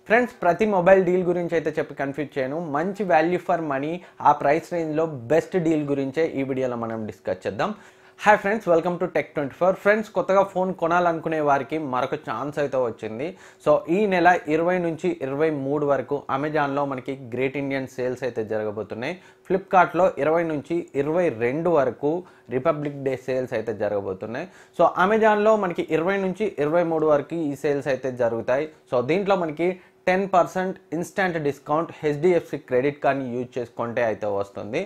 Friends ప్రతి mobile deal గురించి అయితే చెప్పి కన్ఫ్యూజ్ చేయను. మంచి వాల్యూ ఫర్ మనీ ఆ ప్రైస్ రేంజ్లో బెస్ట్ డీల్ గురించే ఈ వీడియోలో మనం డిస్కస్ చేద్దాం. Hi friends, welcome to Tech24. Friends, కొత్తగా ఫోన్ కొనాలనుకునే వారికి మరొక ఛాన్స్ అయితే వచ్చింది. సో ఈ నెల 20 నుంచి 23 వరకు అమెజాన్లో మనకి గ్రేట్ ఇండియన్ సేల్స్ అయితే జరగబోతున్నాయి. ఫ్లిప్కార్ట్లో 20 నుంచి 22 వరకు రిపబ్లిక్ డే సేల్స్ అయితే జరగబోతున్నాయి. సో అమెజాన్లో మనకి 20 నుంచి 23 వరకు ఈ సేల్స్ అయితే జరుగుతాయి. సో దీంట్లో మనకి 10% ఇన్స్టంట్ డిస్కౌంట్ HDFC క్రెడిట్ కార్డ్ని యూజ్ చేసుకుంటే అయితే వస్తుంది.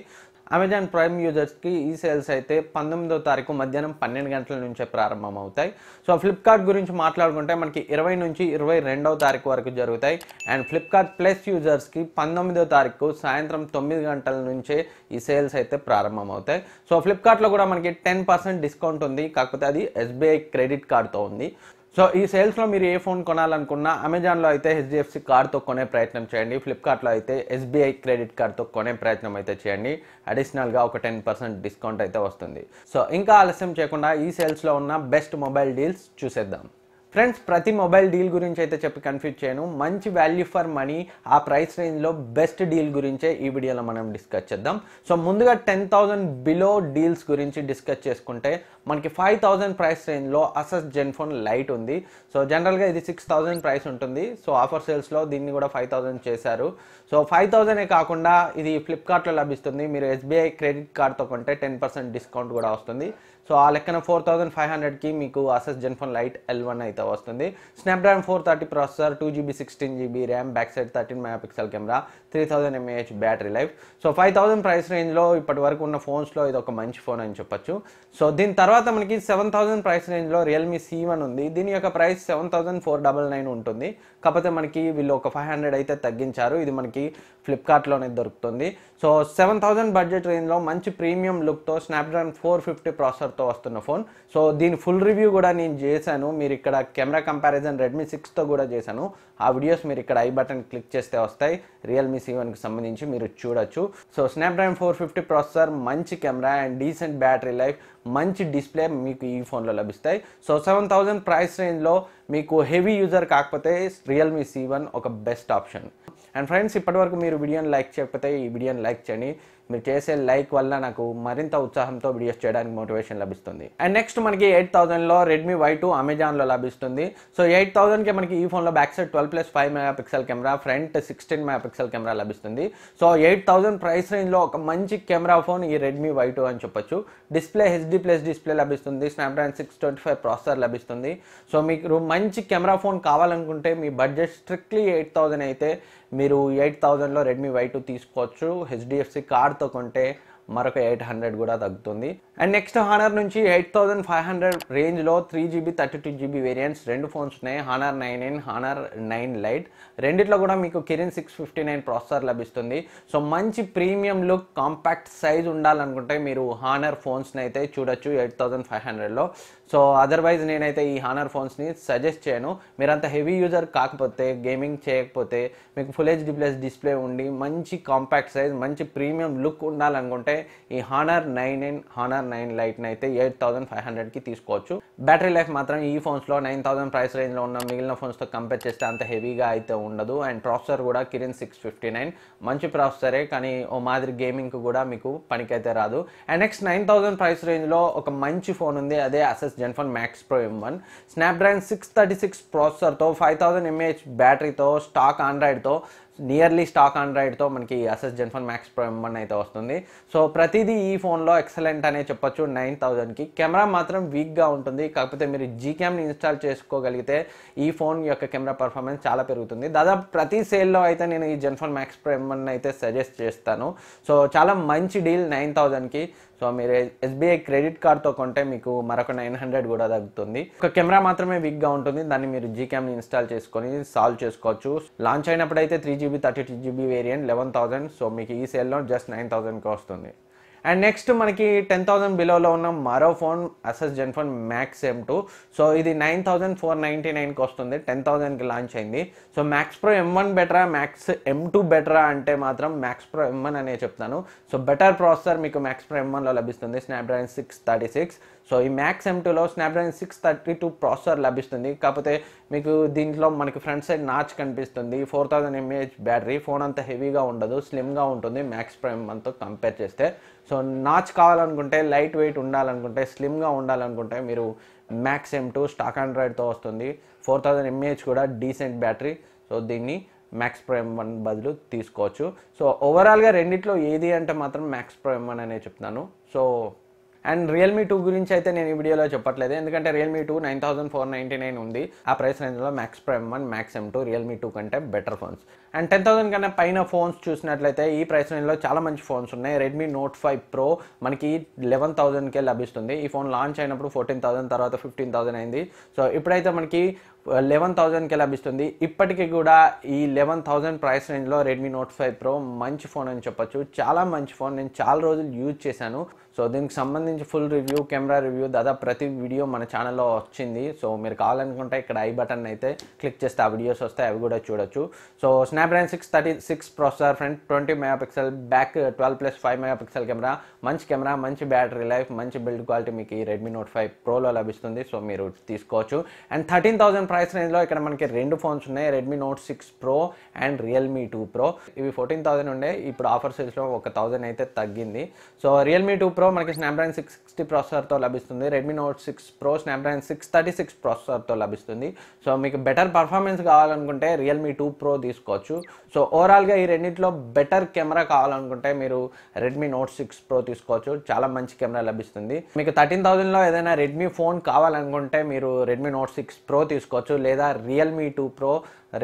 అమెజాన్ ప్రైమ్ యూజర్స్కి ఈ సేల్స్ అయితే 19వ తారీఖు మధ్యాహ్నం 12 గంటల నుంచే ప్రారంభం అవుతాయి. సో ఫ్లిప్కార్ట్ గురించి మాట్లాడుకుంటే మనకి 20 నుంచి 22వ తారీఖు వరకు జరుగుతాయి. అండ్ ఫ్లిప్కార్ట్ ప్లస్ యూజర్స్కి 19వ తారీఖు సాయంత్రం 9 గంటల నుంచే ఈ సేల్స్ అయితే ప్రారంభం అవుతాయి. సో ఫ్లిప్కార్ట్లో కూడా మనకి 10% డిస్కౌంట్ ఉంది, కాకపోతే అది SBI క్రెడిట్ కార్డ్తో ఉంది. సో ఈ సేల్స్లో మీరు ఏ ఫోన్ కొనాలనుకున్నా అమెజాన్లో అయితే HDFC కార్డ్తో కొనే ప్రయత్నం చేయండి, ఫ్లిప్కార్ట్లో అయితే SBI క్రెడిట్ కార్డ్తో కొనే ప్రయత్నం అయితే చేయండి. అడిషనల్గా ఒక 10% డిస్కౌంట్ అయితే వస్తుంది. సో ఇంకా ఆలస్యం చేయకుండా ఈ సేల్స్లో ఉన్న బెస్ట్ మొబైల్ డీల్స్ చూసేద్దాం. ఫ్రెండ్స్ ప్రతి మొబైల్ డీల్ గురించి అయితే చెప్పి కన్ఫ్యూజ్ చేయను. మంచి వాల్యూ ఫర్ మనీ ఆ ప్రైస్ రేంజ్లో బెస్ట్ డీల్ గురించే ఈ వీడియోలో మనం డిస్కస్ చేద్దాం. సో ముందుగా 10,000 బిలో డీల్స్ గురించి డిస్కస్ చేసుకుంటే మనకి 5,000 ప్రైస్ రేంజ్లో అసస్ జెన్ఫోన్ లైట్ ఉంది. సో జనరల్గా ఇది 6,000 ప్రైస్ ఉంటుంది. సో ఆఫర్ సేల్స్లో దీన్ని కూడా 5,000 చేశారు. సో 5,000 కాకుండా ఇది ఫ్లిప్కార్ట్లో లభిస్తుంది. మీరు SBI క్రెడిట్ కార్డ్తో కొంటే 10% డిస్కౌంట్ కూడా వస్తుంది. సో ఆ లెక్కన 4,500కి మీకు అసస్ జెన్ఫోన్ లైట్ L1 అయితే వస్తుంది. Snapdragon 430 processor, 2GB 16GB RAM, back side 13 megapixel camera, 3000 mAh battery life. So 5,000 price రేంజ్లో ఇప్పటి వరకు ఉన్న ఫోన్స్లో ఇది ఒక మంచి ఫోన్ అని చెప్పొచ్చు. సో దీని తర్వాత మనకి 7,000 ప్రైస్ రేంజ్లో రియల్మీ C1 ఉంది. దీని యొక్క ప్రైస్ 7,499 ఉంటుంది. కాకపోతే మనకి వీళ్ళు ఒక 500 అయితే తగ్గించారు. ఇది మనకి ఫ్లిప్కార్ట్లోనే దొరుకుతుంది. సో 7,000 బడ్జెట్ రేంజ్లో మంచి ప్రీమియం లుక్తో స్నాప్డ్రాగన్ 450 ప్రాసెసర్తో వస్తున్న ఫోన్. సో దీని ఫుల్ రివ్యూ కూడా నేను చేశాను. మీరు ఇక్కడ కెమెరా కంపారిజన్ Redmi 6తో కూడా చేశాను. ఆ వీడియోస్ మీరు ఇక్కడ ఐ బటన్ క్లిక్ చేస్తే వస్తాయి. రియల్మీ C1కి సంబంధించి మీరు చూడొచ్చు. సో స్నాప్డ్రాగన్ 450 ప్రాసెసర్, మంచి camera and decent battery life, మంచి డిస్ప్లే మీకు ఈ ఫోన్లో లభిస్తాయి. సో 7,000 ప్రైస్ రేంజ్లో మీకు హెవీ యూజర్ కాకపోతే రియల్మీ C1 ఒక బెస్ట్ ఆప్షన్. అండ్ ఫ్రెండ్స్, ఇప్పటివరకు మీరు వీడియోని లైక్ చేయకపోతే ఈ వీడియోని లైక్ చేయండి. మీరు చేసే లైక్ వల్ల నాకు మరింత ఉత్సాహంతో వీడియోస్ చేయడానికి మోటివేషన్ లభిస్తుంది. అండ్ నెక్స్ట్ మనకి 8,000లో రెడ్మీ Y2 అమెజాన్లో లభిస్తుంది. సో 8,000కి మనకి ఈ ఫోన్లో back side 12+5 megapixel camera, front 16 megapixel camera లభిస్తుంది. సో 8,000 ప్రైస్ రేంజ్లో ఒక మంచి కెమెరా ఫోన్ ఈ రెడ్మీ Y2 అని చెప్పొచ్చు. డిస్ప్లే HD+ డిస్ప్లే లభిస్తుంది. స్నాప్డ్రాగన్ 625 ప్రాసెసర్ లభిస్తుంది. సో మీకు మంచి కెమెరా ఫోన్ కావాలనుకుంటే మీ బడ్జెట్ స్ట్రిక్ట్లీ 8,000 అయితే మీరు 8,000లో రెడ్మీ Y2 తీసుకోవచ్చు. HDFC కార్డ్తో కొంటే మరొక 800 కూడా తగ్గుతుంది. అండ్ నెక్స్ట్ హానర్ నుంచి 8,500 రేంజ్లో 3GB 32GB వేరియంట్స్ రెండు ఫోన్స్ ఉన్నాయి. Honour 9N, honour 9 light. రెండిట్లో కూడా మీకు కిరిన్ 659 ప్రాసెసర్ లభిస్తుంది. సో మంచి ప్రీమియం లుక్, కాంపాక్ట్ సైజ్ ఉండాలనుకుంటే మీరు హానర్ ఫోన్స్ని అయితే చూడొచ్చు 8,500లో. సో అదర్వైజ్ నేనైతే ఈ హానర్ ఫోన్స్ని సజెస్ట్ చేయను. మీరంత హెవీ యూజర్ కాకపోతే, గేమింగ్ చేయకపోతే, మీకు ఫుల్ HD+ డిస్ప్లే ఉండి మంచి కాంపాక్ట్ సైజ్, మంచి ప్రీమియం లుక్ ఉండాలనుకుంటే ఈ హానర్ 9N, హానర్ 9 లైట్ని అయితే 8,500కి తీసుకోవచ్చు. బ్యాటరీ లైఫ్ మాత్రం ఈ ఫోన్స్లో 9,000 ప్రైస్ రేంజ్లో ఉన్న మిగిలిన ఫోన్స్తో కంపేర్ చేస్తే అంత హెవీగా అయితే ఉండదు. అండ్ ప్రాసెసర్ కూడా కిరిన్ 659 మంచి ప్రాసెసరే, కానీ ఓ మాదిరి గేమింగ్కి కూడా మీకు పనికైతే రాదు. అండ్ నెక్స్ట్ 9,000 ప్రైస్ రేంజ్లో ఒక మంచి ఫోన్ ఉంది, అదే Asus ZenFone Max Pro M1. Snapdragon 636 ప్రాసెసర్తో 5000 mAh బ్యాటరీతో స్టాక్ ఆండ్రాయిడ్తో, నియర్లీ స్టాక్ ఆండ్రాయిడ్తో మనకి Asus ZenFone Max Pro M1 అయితే వస్తుంది. సో ప్రతిదీ ఈ ఫోన్లో ఎక్సలెంట్ అనే చెప్పొచ్చు. 9,000కి కెమెరా మాత్రం వీక్గా ఉంటుంది, కాకపోతే మీరు Gcamని ఇన్స్టాల్ చేసుకోగలిగితే ఈ ఫోన్ యొక్క కెమెరా పర్ఫార్మెన్స్ చాలా పెరుగుతుంది. దాదాపు ప్రతి సేల్లో అయితే నేను ఈ జెన్ఫోన్ Max Pro M1 అయితే సజెస్ట్ చేస్తాను. సో చాలా మంచి డీల్ 9,000కి. సో మీరు SBI క్రెడిట్ కార్డ్తో కొంటే మీకు మరొక 900 కూడా తగ్గుతుంది. ఒక కెమెరా మాత్రమే వీక్గా ఉంటుంది, దాన్ని మీరు Gcamని ఇన్స్టాల్ చేసుకొని సాల్వ్ చేసుకోవచ్చు. లాంచ్ అయినప్పుడు అయితే 3GB 32GB వేరియంట్ 11,000. సో మీకు ఈ సేల్లో జస్ట్ 9,000కి వస్తుంది. అండ్ నెక్స్ట్ మనకి 10,000 బిలోలో ఉన్న మరో phone Asus ZenFone Max M2. So ఇది 9,499కి వస్తుంది. 10,000కి లాంచ్ అయింది. సో Max Pro M1 బెటరా, Max M2 బెటరా అంటే మాత్రం Max Pro M1 అనే చెప్తాను. సో బెటర్ ప్రాసెసర్ మీకు Max Pro M1లో లభిస్తుంది, స్నాప్డ్రాగన్ 636. సో ఈ మ్యాక్స్ M2లో స్నాప్డ్రాగన్ 632 ప్రాసెసర్ లభిస్తుంది. కాకపోతే మీకు దీంట్లో మనకి ఫ్రంట్ సైడ్ నాచ్ కనిపిస్తుంది. 4000 mAh బ్యాటరీ, ఫోన్ అంత హెవీగా ఉండదు, స్లిమ్గా ఉంటుంది మ్యాక్స్ ప్రైమ్ మనతో కంపేర్ చేస్తే. సో నాచ్ కావాలనుకుంటే, లైట్ వెయిట్ ఉండాలనుకుంటే, స్లిమ్గా ఉండాలనుకుంటే మీరు మ్యాక్స్ M2 స్టాక్ ఆండ్రాయిడ్తో వస్తుంది. 4000 mAh కూడా డీసెంట్ బ్యాటరీ. సో దీన్ని మ్యాక్స్ ప్రైమ్ 1 బదులు తీసుకోవచ్చు. సో ఓవరాల్గా రెండిట్లో ఏది అంటే మాత్రం మ్యాక్స్ ప్రైమ్ 1 అనే చెప్తున్నాను. సో అండ్ రియల్మీ 2 గురించి అయితే నేను ఈ వీడియోలో చెప్పట్లేదు, ఎందుకంటే రియల్మీ 2 9499 ఉంది. ఆ ప్రైస్ రేంజ్లో max prime 1, max M2 Realme 2 కంటే బెటర్ ఫోన్స్. అండ్ 10,000 కన్నా పైన ఫోన్స్ చూసినట్లయితే ఈ ప్రైస్ రేంజ్లో చాలా మంచి ఫోన్స్ ఉన్నాయి. రెడ్మీ నోట్ 5 ప్రో మనకి 11,000కే లభిస్తుంది. ఈ ఫోన్ లాంచ్ అయినప్పుడు 14,000, తర్వాత 15,000 అయింది. సో ఇప్పుడైతే మనకి 11,000కే లభిస్తుంది. ఇప్పటికీ కూడా ఈ 11,000 ప్రైస్ రేంజ్లో రెడ్మీ నోట్ 5 ప్రో మంచి ఫోన్ అని చెప్పొచ్చు. చాలా మంచి ఫోన్, నేను చాలా రోజులు యూజ్ చేశాను. సో దీనికి సంబంధించి ఫుల్ రివ్యూ, కెమెరా రివ్యూ, దాదాపు ప్రతి వీడియో మన ఛానల్లో వచ్చింది. సో మీరు కావాలనుకుంటే ఇక్కడ ఐ బటన్ అయితే క్లిక్ చేస్తే ఆ వీడియోస్ వస్తాయి, అవి కూడా చూడొచ్చు. So Snapdragon 636 processor, front 20 megapixel, back 12+5 megapixel camera, మంచి బ్యాటరీ లైఫ్, మంచి బిల్డ్ క్వాలిటీ మీకు ఈ రెడ్మీ నోట్ 5 ప్రోలో లభిస్తుంది. సో మీరు తీసుకోవచ్చు. అండ్ 13,000 ప్రైస్ రేంజ్లో ఇక్కడ మనకి 2 ఫోన్స్ ఉన్నాయి, Redmi note 6 pro and Realme 2 pro. ఇవి 14,000 ఉండే, ఇప్పుడు ఆఫర్ సేల్స్లో 1,000 అయితే తగ్గింది. సో రియల్మీ 2 ప్రో మనకి స్నాప్డ్రాగన్ 660 ప్రాసెసర్తో లభిస్తుంది. రెడ్మీ నోట్ 6 ప్రో స్నాప్డ్రాగన్ 636 ప్రాసెసర్తో లభిస్తుంది. సో మీకు బెటర్ పర్ఫార్మెన్స్ కావాలనుకుంటే రియల్మీ 2 ప్రో తీసుకోవచ్చు. సో ఓవరాల్గా ఈ రెండింటిలో బెటర్ కెమెరా కావాలనుకుంటే మీరు రెడ్మీ నోట్ 6 ప్రో తీసుకోవచ్చు. చాలా మంచి కెమెరా లభిస్తుంది. మీకు 13,000లో ఏదైనా రెడ్మీ ఫోన్ కావాలనుకుంటే మీరు రెడ్మీ నోట్ 6 ప్రో తీసుకోవచ్చు, లేదా రియల్మీ 2 ప్రో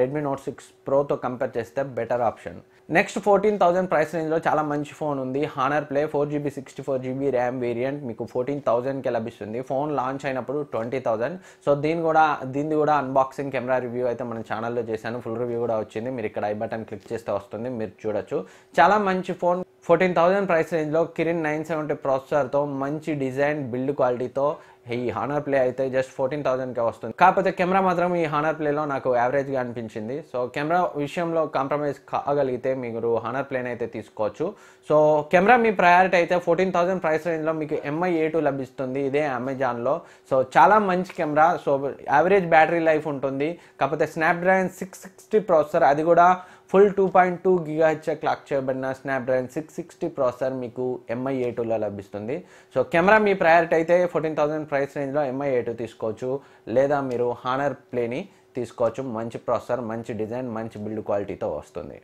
రెడ్మీ నోట్ 6 ప్రోతో కంపేర్ చేస్తే బెటర్ ఆప్షన్. నెక్స్ట్ 14,000 ప్రైస్ రేంజ్లో చాలా మంచి ఫోన్ ఉంది. Honour play 4GB 64GB RAM variant మీకు 14,000కే లభిస్తుంది. ఫోన్ లాంచ్ అయినప్పుడు 20,000. సో దీన్ని కూడా అన్బాక్సింగ్, కెమెరా రివ్యూ అయితే మన ఛానల్లో చేశాను, ఫుల్ రివ్యూ కూడా వచ్చింది. మీరు ఇక్కడ ఐ బటన్ క్లిక్ చేస్తే వస్తుంది, మీరు చూడొచ్చు. చాలా మంచి ఫోన్. 14,000 ప్రైస్ రేంజ్లో కిరిన్ 970 ప్రాసెసర్తో మంచి డిజైన్, బిల్డ్ క్వాలిటీతో ఈ హానర్ ప్లే అయితే జస్ట్ 14,000కే వస్తుంది. కాకపోతే కెమెరా మాత్రం ఈ హానర్ ప్లేలో నాకు యావరేజ్గా అనిపించింది. సో కెమెరా విషయంలో కాంప్రమైజ్ కాగలిగితే మీరు హానర్ ప్లేని అయితే తీసుకోవచ్చు. సో కెమెరా మీ ప్రయారిటీ అయితే 14,000 ప్రైస్ రేంజ్లో మీకు MI A2 లభిస్తుంది, ఇదే అమెజాన్లో. సో చాలా మంచి camera. So average battery life ఉంటుంది. కాకపోతే స్నాప్డ్రాగన్ 660 ప్రాసెసర్, అది కూడా ఫుల్ 2.2 GHz క్లాక్ చేయబడిన స్నాప్డ్రాగన్ 660 ప్రాసెసర్ మీకు MI A2లో లభిస్తుంది. సో కెమెరా మీ ప్రయారిటీ అయితే 14,000 ప్రైస్ రేంజ్లో MI A2 తీసుకోవచ్చు, లేదా మీరు హానర్ ప్లేని తీసుకోవచ్చు. మంచి ప్రాసెసర్, మంచి డిజైన్, మంచి బిల్డ్ క్వాలిటీతో వస్తుంది.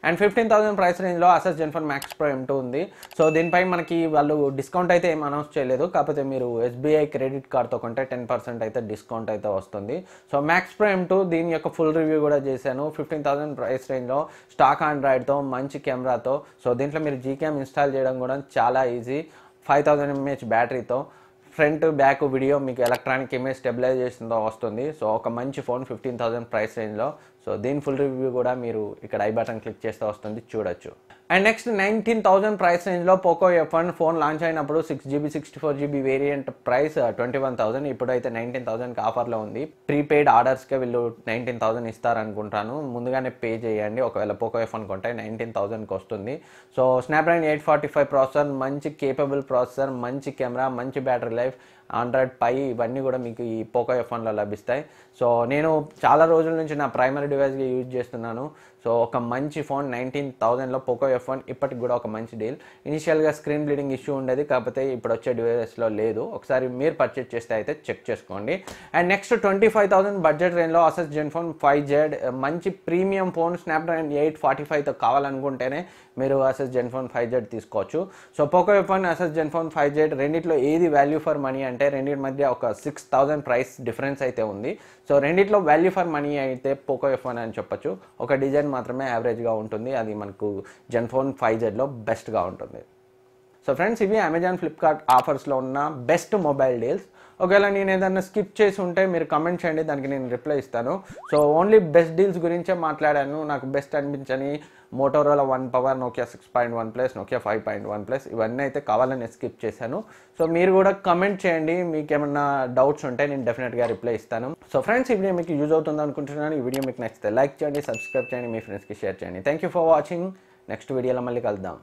అండ్ 15,000 ప్రైస్ రేంజ్లో Asus Zenfone Max Pro M2 ఉంది. సో దీనిపై మనకి వాళ్ళు డిస్కౌంట్ అయితే ఏం అనౌన్స్ చేయలేదు, కాకపోతే మీరు SBI క్రెడిట్ కార్డ్తో కొంటే 10% అయితే డిస్కౌంట్ అయితే వస్తుంది. సో Max Pro M2 దీని యొక్క ఫుల్ రివ్యూ కూడా చేశాను. 15,000 ప్రైస్ రేంజ్లో స్టాక్ ఆండ్రాయిడ్తో మంచి కెమెరాతో. సో దీంట్లో మీరు Gcam ఇన్స్టాల్ చేయడం కూడా చాలా ఈజీ. 5000 mAh బ్యాటరీతో, ఫ్రంట్ బ్యాక్ వీడియో, మీకు ఎలక్ట్రానిక్ ఇమేజ్ స్టెబిలైజేషన్తో వస్తుంది. సో ఒక మంచి ఫోన్ 15,000 ప్రైస్ రేంజ్లో. సో దీని ఫుల్ రివ్యూ కూడా మీరు ఇక్కడ ఐ బటన్ క్లిక్ చేస్తే వస్తుంది, చూడొచ్చు. అండ్ నెక్స్ట్ 19,000 ప్రైస్ రేంజ్లో పోకో F1 ఫోన్ లాంచ్ అయినప్పుడు 6GB 64GB వేరియంట్ ప్రైస్ 21,000, ఇప్పుడైతే 19,000కి ఆఫర్లో ఉంది. ప్రీపెయిడ్ ఆర్డర్స్కే వీళ్ళు 19,000 ఇస్తారనుకుంటాను. ముందుగానే పే చేయండి, ఒకవేళ పోకో F1 కొంటే 19,000కి వస్తుంది. సో స్నాప్డ్రాగన్ 845 ప్రాసెసర్, మంచి కేపబుల్ ప్రాసెసర్, మంచి కెమెరా, మంచి బ్యాటరీ లైఫ్, ఆండ్రాయిడ్ పై ఇవన్నీ కూడా మీకు ఈ పోకో F1లో లభిస్తాయి. సో నేను చాలా రోజుల నుంచి నా ప్రైమరీ డివైస్గా యూజ్ చేస్తున్నాను. సో ఒక మంచి ఫోన్ 19,000లో పోకో F1 ఇప్పటికి కూడా ఒక మంచి డీల్. ఇనిషియల్గా స్క్రీన్ బ్లీడింగ్ ఇష్యూ ఉండేది, కాకపోతే ఇప్పుడు వచ్చే డివైసెస్లో లేదు. ఒకసారి మీరు పర్చేజ్ చేస్తే అయితే చెక్ చేసుకోండి. అండ్ నెక్స్ట్ 25,000 బడ్జెట్ రేంజ్లో Asus Zenfone 5Z మంచి ప్రీమియం ఫోన్ స్నాప్డ్రాగన్ 845తో కావాలనుకుంటేనే మీరు Asus Zenfone 5Z తీసుకోవచ్చు. So Poco F1, Asus Zenfone 5Z రెండిట్లో ఏది వాల్యూ ఫర్ మనీ అంటే రెండింటి మధ్య ఒక 6,000 ప్రైస్ డిఫరెన్స్ అయితే ఉంది. సో రెండిట్లో వాల్యూ ఫర్ మనీ అయితే పోకో F1 అని చెప్పొచ్చు. ఒక డిజైన్ మాత్రమే యావరేజ్గా ఉంటుంది, అది మనకు Zenfone 5Zలో బెస్ట్గా ఉంటుంది. సో ఫ్రెండ్స్, ఇవి అమెజాన్, ఫ్లిప్కార్ట్ ఆఫర్స్లో ఉన్న బెస్ట్ మొబైల్ డీల్స్. ఒకవేళ నేను ఏదైనా స్కిప్ చేసి ఉంటే మీరు కమెంట్ చేయండి, దానికి నేను రిప్లై ఇస్తాను. సో ఓన్లీ బెస్ట్ డీల్స్ గురించే మాట్లాడాను. నాకు బెస్ట్ అనిపించని Motorola 1 power, Nokia 6.1 plus, Nokia 5.1 plus ఇవన్నీ అయితే కావాలని స్కిప్ చేశాను. సో మీరు కూడా కమెంట్ చేయండి, మీకు ఏమన్నా డౌట్స్ ఉంటే నేను డెఫినెట్గా రిప్లై ఇస్తాను. సో ఫ్రెండ్స్, ఈ వీడియో మీకు యూజ్ అవుతుంది అనుకుంటున్నాను. ఈ వీడియో మీకు నచ్చితే లైక్ చేయండి, సబ్స్క్రైబ్ చేయండి, మీ ఫ్రెండ్స్కి షేర్ చేయండి. Thank you for watching. Next వీడియోలో మళ్ళీ కలుద్దాం.